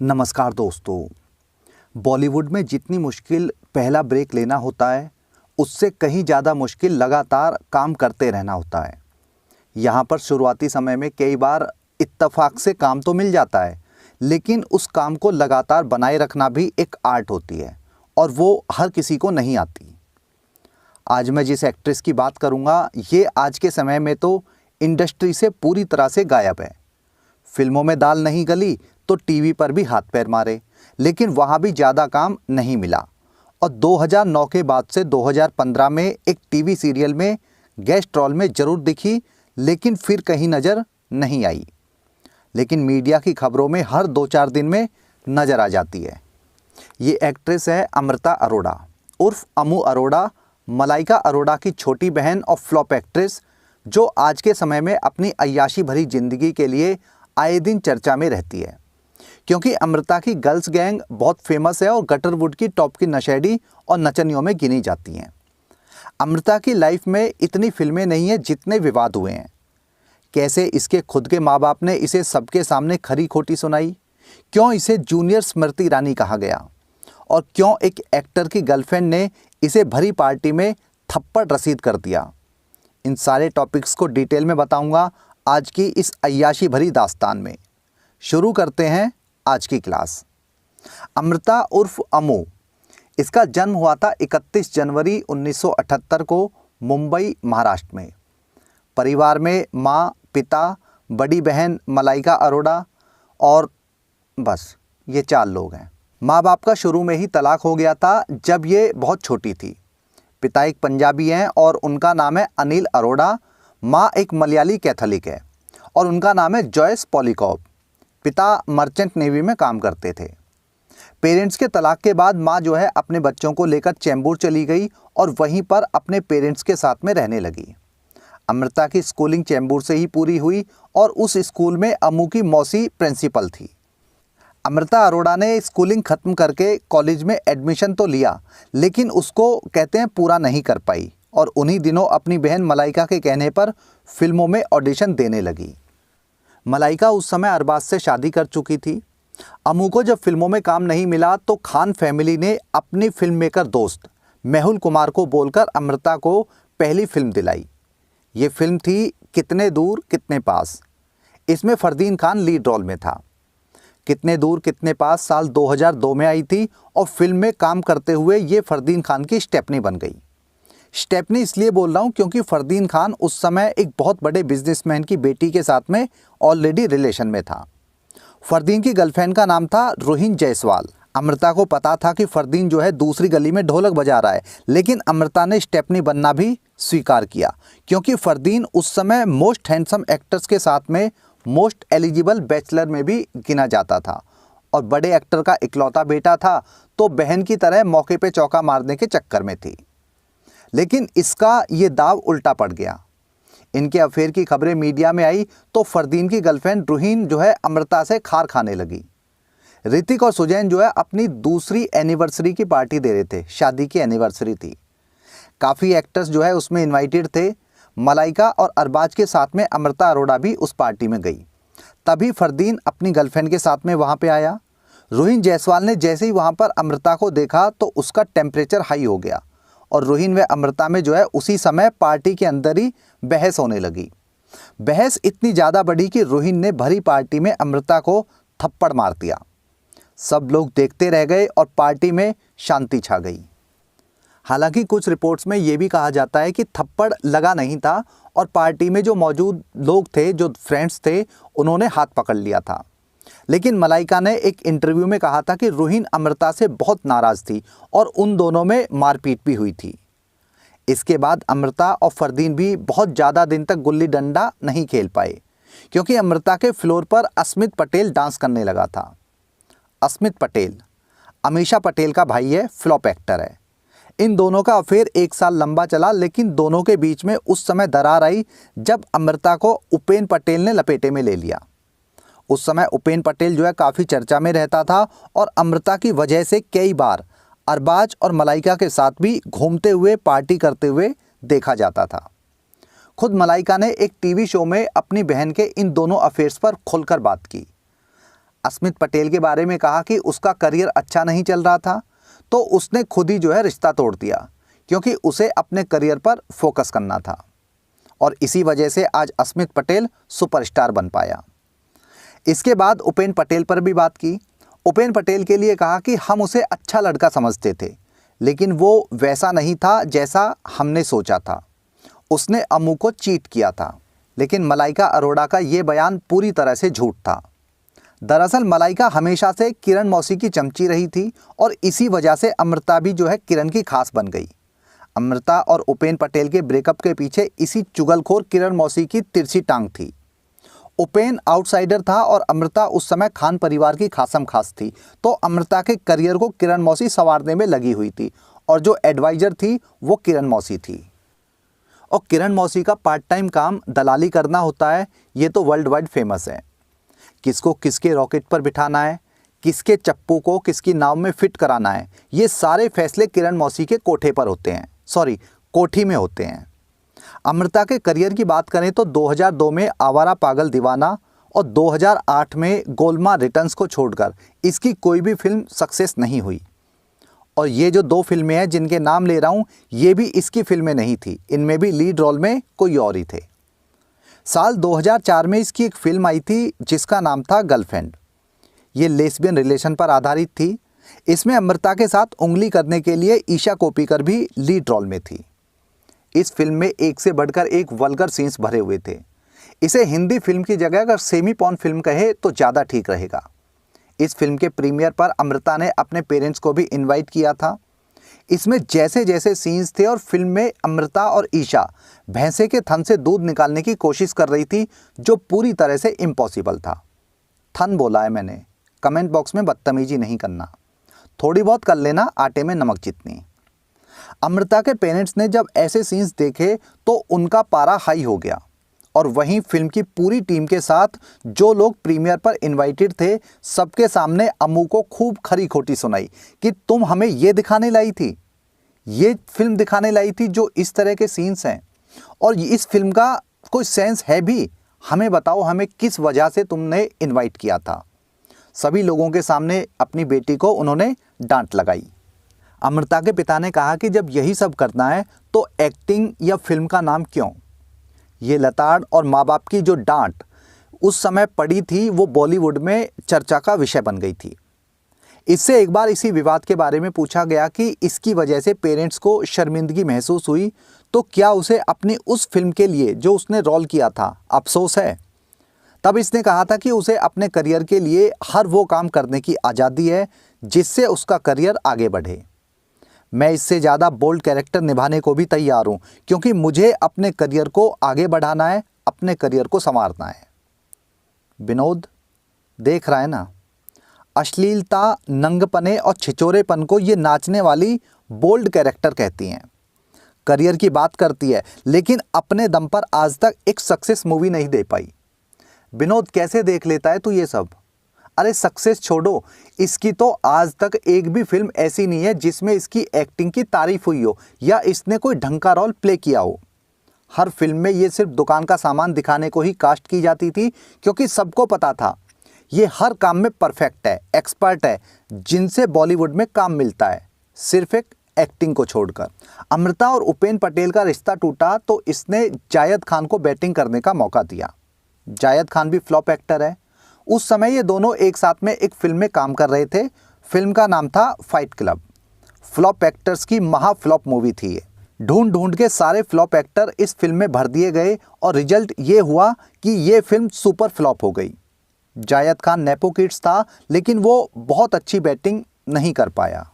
नमस्कार दोस्तों। बॉलीवुड में जितनी मुश्किल पहला ब्रेक लेना होता है, उससे कहीं ज़्यादा मुश्किल लगातार काम करते रहना होता है। यहाँ पर शुरुआती समय में कई बार इत्तेफाक से काम तो मिल जाता है, लेकिन उस काम को लगातार बनाए रखना भी एक आर्ट होती है और वो हर किसी को नहीं आती। आज मैं जिस एक्ट्रेस की बात करूँगा, ये आज के समय में तो इंडस्ट्री से पूरी तरह से गायब है। फिल्मों में दाल नहीं गली तो टीवी पर भी हाथ पैर मारे, लेकिन वहाँ भी ज़्यादा काम नहीं मिला और 2009 के बाद से 2015 में एक टीवी सीरियल में गेस्ट रोल में ज़रूर दिखी, लेकिन फिर कहीं नज़र नहीं आई। लेकिन मीडिया की खबरों में हर 2-4 दिन में नज़र आ जाती है। ये एक्ट्रेस है अमृता अरोड़ा उर्फ अमू अरोड़ा, मलाइका अरोड़ा की छोटी बहन और फ्लॉप एक्ट्रेस, जो आज के समय में अपनी अय्याशी भरी ज़िंदगी के लिए आए दिन चर्चा में रहती है, क्योंकि अमृता की गर्ल्स गैंग बहुत फेमस है और गटरवुड की टॉप की नशेड़ी और नचनियों में गिनी जाती हैं। अमृता की लाइफ में इतनी फिल्में नहीं हैं जितने विवाद हुए हैं। कैसे इसके खुद के माँ बाप ने इसे सबके सामने खरी खोटी सुनाई, क्यों इसे जूनियर स्मृति ईरानी कहा गया और क्यों एक एक्टर की गर्लफ्रेंड ने इसे भरी पार्टी में थप्पड़ रसीद कर दिया। इन सारे टॉपिक्स को डिटेल में बताऊंगा आज की इस अय्याशी भरी दास्तान में। शुरू करते हैं आज की क्लास। अमृता उर्फ अमू, इसका जन्म हुआ था 31 जनवरी 1978 को मुंबई, महाराष्ट्र में। परिवार में माँ, पिता, बड़ी बहन मलाइका अरोड़ा और बस ये 4 लोग हैं। माँ बाप का शुरू में ही तलाक हो गया था जब ये बहुत छोटी थी। पिता एक पंजाबी हैं और उनका नाम है अनिल अरोड़ा। माँ एक मलयाली कैथोलिक है और उनका नाम है जॉयस पॉलिकॉप। पिता मर्चेंट नेवी में काम करते थे। पेरेंट्स के तलाक के बाद माँ जो है अपने बच्चों को लेकर चेंबूर चली गई और वहीं पर अपने पेरेंट्स के साथ में रहने लगी। अमृता की स्कूलिंग चेंबूर से ही पूरी हुई और उस स्कूल में अमू की मौसी प्रिंसिपल थी। अमृता अरोड़ा ने स्कूलिंग ख़त्म करके कॉलेज में एडमिशन तो लिया, लेकिन उसको कहते हैं पूरा नहीं कर पाई और उन्हीं दिनों अपनी बहन मलाइका के कहने पर फिल्मों में ऑडिशन देने लगी। मलाइका उस समय अरबाज से शादी कर चुकी थी। अमू को जब फिल्मों में काम नहीं मिला तो खान फैमिली ने अपनी फिल्म मेकर दोस्त मेहुल कुमार को बोलकर अमृता को पहली फिल्म दिलाई। ये फिल्म थी कितने दूर कितने पास। इसमें फरदीन खान लीड रोल में था। कितने दूर कितने पास साल 2002 में आई थी और फिल्म में काम करते हुए ये फरदीन खान की स्टेपनी बन गई। स्टेपनी इसलिए बोल रहा हूँ क्योंकि फरदीन खान उस समय एक बहुत बड़े बिजनेसमैन की बेटी के साथ में ऑलरेडी रिलेशन में था। फरदीन की गर्लफ्रेंड का नाम था रोहिन जायसवाल। अमृता को पता था कि फरदीन जो है दूसरी गली में ढोलक बजा रहा है, लेकिन अमृता ने स्टेपनी बनना भी स्वीकार किया क्योंकि फरदीन उस समय मोस्ट हैंडसम एक्टर्स के साथ में मोस्ट एलिजिबल बैचलर में भी गिना जाता था और बड़े एक्टर का इकलौता बेटा था, तो बहन की तरह मौके पे चौका मारने के चक्कर में थी। लेकिन इसका ये दाव उल्टा पड़ गया। इनके अफेयर की खबरें मीडिया में आई तो फरदीन की गर्लफ्रेंड रूहीन जो है अमृता से खार खाने लगी। ऋतिक और सुजैन जो है अपनी दूसरी एनिवर्सरी की पार्टी दे रहे थे, शादी की एनिवर्सरी थी। काफ़ी एक्टर्स जो है उसमें इनवाइटेड थे। मलाइका और अरबाज के साथ में अमृता अरोड़ा भी उस पार्टी में गई। तभी फरदीन अपनी गर्लफ्रेंड के साथ में वहाँ पे आया। रोहिन जायसवाल ने जैसे ही वहाँ पर अमृता को देखा तो उसका टेम्परेचर हाई हो गया और रोहिन व अमृता में जो है उसी समय पार्टी के अंदर ही बहस होने लगी। बहस इतनी ज़्यादा बढ़ी कि रोहिन ने भरी पार्टी में अमृता को थप्पड़ मार दिया। सब लोग देखते रह गए और पार्टी में शांति छा गई। हालांकि कुछ रिपोर्ट्स में ये भी कहा जाता है कि थप्पड़ लगा नहीं था और पार्टी में जो मौजूद लोग थे, जो फ्रेंड्स थे, उन्होंने हाथ पकड़ लिया था। लेकिन मलाइका ने एक इंटरव्यू में कहा था कि रूहीन अमृता से बहुत नाराज़ थी और उन दोनों में मारपीट भी हुई थी। इसके बाद अमृता और फरदीन भी बहुत ज़्यादा दिन तक गुल्ली डंडा नहीं खेल पाए क्योंकि अमृता के फ्लोर पर अस्मित पटेल डांस करने लगा था। अस्मित पटेल अमीषा पटेल का भाई है, फ्लॉप एक्टर है। इन दोनों का अफेयर 1 साल लंबा चला, लेकिन दोनों के बीच में उस समय दरार आई जब अमृता को उपेन पटेल ने लपेटे में ले लिया। उस समय उपेन पटेल जो है काफ़ी चर्चा में रहता था और अमृता की वजह से कई बार अरबाज और मलाइका के साथ भी घूमते हुए पार्टी करते हुए देखा जाता था। खुद मलाइका ने एक टीवी शो में अपनी बहन के इन दोनों अफेयर्स पर खुलकर बात की। अस्मित पटेल के बारे में कहा कि उसका करियर अच्छा नहीं चल रहा था, तो उसने खुद ही जो है रिश्ता तोड़ दिया, क्योंकि उसे अपने करियर पर फोकस करना था। और इसी वजह से आज अस्मित पटेल सुपरस्टार बन पाया। इसके बाद उपेन पटेल पर भी बात की। उपेन पटेल के लिए कहा कि हम उसे अच्छा लड़का समझते थे, लेकिन वो वैसा नहीं था जैसा हमने सोचा था। उसने अम्मू को चीट किया था। लेकिन मलाइका अरोड़ा का ये बयान पूरी तरह से झूठ था। दरअसल मलाइका हमेशा से किरण मौसी की चमची रही थी और इसी वजह से अमृता भी जो है किरण की खास बन गई। अमृता और उपेन पटेल के ब्रेकअप के पीछे इसी चुगलखोर किरण मौसी की तिरछी टांग थी। उपेन आउटसाइडर था और अमृता उस समय खान परिवार की खासम खास थी, तो अमृता के करियर को किरण मौसी संवारने में लगी हुई थी और जो एडवाइजर थी वो किरण मौसी थी। और किरण मौसी का पार्ट टाइम काम दलाली करना होता है, ये तो वर्ल्ड वाइड फेमस है। किसको किसके रॉकेट पर बिठाना है, किसके चप्पू को किसकी नाव में फिट कराना है, ये सारे फैसले किरण मौसी के कोठे पर होते हैं, कोठी में होते हैं। अमृता के करियर की बात करें तो 2002 में आवारा पागल दीवाना और 2008 में गोलमाल रिटर्न्स को छोड़कर इसकी कोई भी फिल्म सक्सेस नहीं हुई। और ये जो 2 फिल्में हैं जिनके नाम ले रहा हूँ, ये भी इसकी फिल्में नहीं थी, इनमें भी लीड रोल में कोई और ही थे। साल 2004 में इसकी एक फिल्म आई थी जिसका नाम था गर्लफ्रेंड। ये लेस्बियन रिलेशन पर आधारित थी। इसमें अमृता के साथ उंगली करने के लिए ईशा कोप्पिकर भी लीड रोल में थी। इस फिल्म में एक से बढ़कर एक वल्गर सीन्स भरे हुए थे। इसे हिंदी फिल्म की जगह अगर सेमी पॉर्न फिल्म कहे तो ज़्यादा ठीक रहेगा। इस फिल्म के प्रीमियर पर अमृता ने अपने पेरेंट्स को भी इनवाइट किया था। इसमें जैसे जैसे सीन्स थे और फिल्म में अमृता और ईशा भैंसे के थन से दूध निकालने की कोशिश कर रही थी, जो पूरी तरह से इम्पॉसिबल था। थन बोला है मैंने, कमेंट बॉक्स में बदतमीजी नहीं करना, थोड़ी बहुत कर लेना आटे में नमक जितनी। अमृता के पेरेंट्स ने जब ऐसे सीन्स देखे तो उनका पारा हाई हो गया और वहीं फिल्म की पूरी टीम के साथ जो लोग प्रीमियर पर इनवाइटेड थे, सबके सामने अम्मू को खूब खरी खोटी सुनाई कि तुम हमें ये दिखाने लाई थी, ये फिल्म दिखाने लाई थी जो इस तरह के सीन्स हैं, और इस फिल्म का कोई सेंस है भी, हमें बताओ हमें किस वजह से तुमने इनवाइट किया था। सभी लोगों के सामने अपनी बेटी को उन्होंने डांट लगाई। अमृता के पिता ने कहा कि जब यही सब करना है तो एक्टिंग या फिल्म का नाम क्यों। ये लताड़ और माँ बाप की जो डांट उस समय पड़ी थी वो बॉलीवुड में चर्चा का विषय बन गई थी। इससे एक बार इसी विवाद के बारे में पूछा गया कि इसकी वजह से पेरेंट्स को शर्मिंदगी महसूस हुई तो क्या उसे अपनी उस फिल्म के लिए जो उसने रोल किया था अफसोस है। तब इसने कहा था कि उसे अपने करियर के लिए हर वो काम करने की आज़ादी है जिससे उसका करियर आगे बढ़े। मैं इससे ज़्यादा बोल्ड कैरेक्टर निभाने को भी तैयार हूँ, क्योंकि मुझे अपने करियर को आगे बढ़ाना है, अपने करियर को संवारना है। विनोद देख रहा है ना, अश्लीलता, नंगपने और छिचोरेपन को ये नाचने वाली बोल्ड कैरेक्टर कहती हैं। करियर की बात करती है लेकिन अपने दम पर आज तक एक सक्सेस मूवी नहीं दे पाई। विनोद कैसे देख लेता है तू ये सब? अरे सक्सेस छोड़ो, इसकी तो आज तक एक भी फिल्म ऐसी नहीं है जिसमें इसकी एक्टिंग की तारीफ हुई हो या इसने कोई ढंग का रोल प्ले किया हो। हर फिल्म में ये सिर्फ दुकान का सामान दिखाने को ही कास्ट की जाती थी, क्योंकि सबको पता था ये हर काम में परफेक्ट है, एक्सपर्ट है, जिनसे बॉलीवुड में काम मिलता है, सिर्फ एक एक्टिंग को छोड़कर। अमृता और उपेन पटेल का रिश्ता टूटा तो इसने जायद खान को बैटिंग करने का मौका दिया। जायद खान भी फ्लॉप एक्टर है। उस समय ये दोनों एक साथ में एक फिल्म में काम कर रहे थे। फिल्म का नाम था फाइट क्लब। फ्लॉप एक्टर्स की महा फ्लॉप मूवी थी ये। ढूंढ ढूंढ के सारे फ्लॉप एक्टर इस फिल्म में भर दिए गए और रिजल्ट ये हुआ कि ये फिल्म सुपर फ्लॉप हो गई। जायद खान नेपो किड्स था लेकिन वो बहुत अच्छी बैटिंग नहीं कर पाया।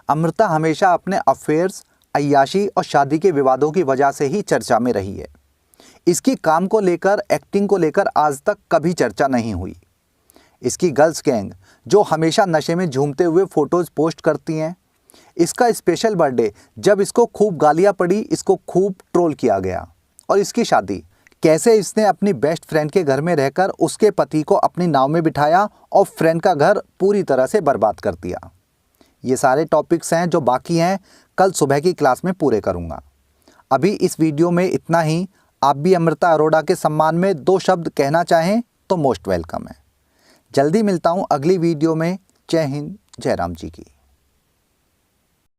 अमृता हमेशा अपने अफेयर्स, अय्याशी और शादी के विवादों की वजह से ही चर्चा में रही है। इसकी काम को लेकर, एक्टिंग को लेकर आज तक कभी चर्चा नहीं हुई। इसकी गर्ल्स गैंग जो हमेशा नशे में झूमते हुए फ़ोटोज़ पोस्ट करती हैं। इसका स्पेशल बर्थडे जब इसको खूब गालियाँ पड़ी, इसको खूब ट्रोल किया गया। और इसकी शादी कैसे इसने अपनी बेस्ट फ्रेंड के घर में रहकर उसके पति को अपनी नाव में बिठाया और फ्रेंड का घर पूरी तरह से बर्बाद कर दिया। ये सारे टॉपिक्स हैं जो बाकी हैं, कल सुबह की क्लास में पूरे करूँगा। अभी इस वीडियो में इतना ही। आप भी अमृता अरोड़ा के सम्मान में 2 शब्द कहना चाहें तो मोस्ट वेलकम है। जल्दी मिलता हूँ अगली वीडियो में। जय हिंद, जय राम जी की।